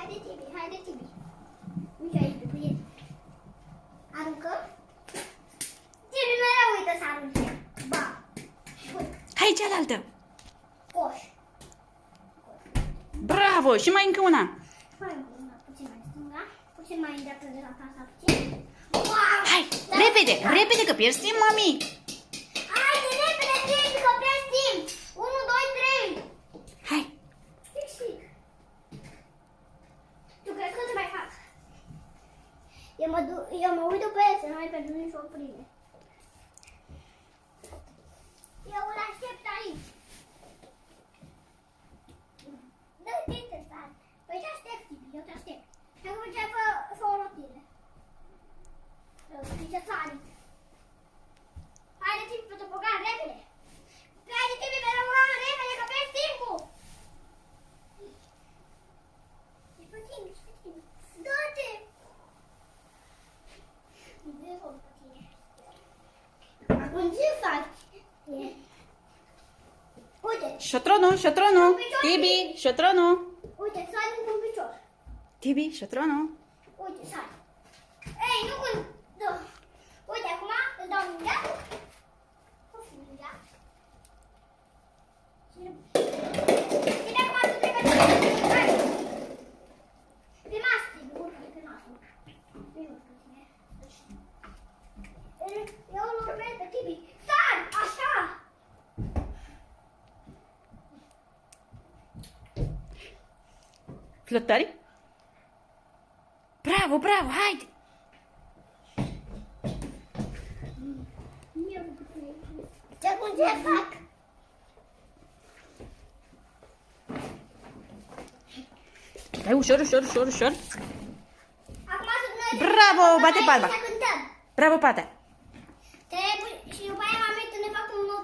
haide, Tibi, haide, Tibi. Nici aici, pe prieten. Aruncăm. Tibi mereu uită să arunce. Ba. Hai cealaltă. Coș. Bravo! Și mai încă una. Mai una, puțin mai stânga, puțin mai în dreapta de la casa, puțin. Wow! Hai, repede, repede că pierzi timp, mami. Haide, repede, Tibi, că pierzi timp. 1, 2, 3. Hai. Fix. Tu crezi că te mai fac? Eu mă uit după el, să nu mai pentru nici o oprire. Eu îl aștept aici. Dă-te să sar. Păi te aștept, Tibi, eu te aștept. Și acum fă o rotire. Știi ce sari. Haide, Tibi, pe topogan, repede. Haide, Tibi, pe topogan, repede, că pierzi timpul. Dă-te! Acum ce faci? Uite, Șotronul, șotronul. Tibi, șotronul. uite, sari cu un picior. Tibi, șotronul. Uite, sari. Ei, nu cu... Da. Uite, acum îți dau mingea. Uf, mingea. Bine, acum tu trebuie să... Hai! Pe masă, Tibi, urcă pe masă. Urcă tine. Eu nu urmez pe Tibi. Sari, așa! Flotări. Bravo, bravo, haide. Ce acum ce fac? Hai ușor, ușor, ușor, ușor. Acum să noi... Bravo, bate palma. Să cântăm. Bravo, Pata.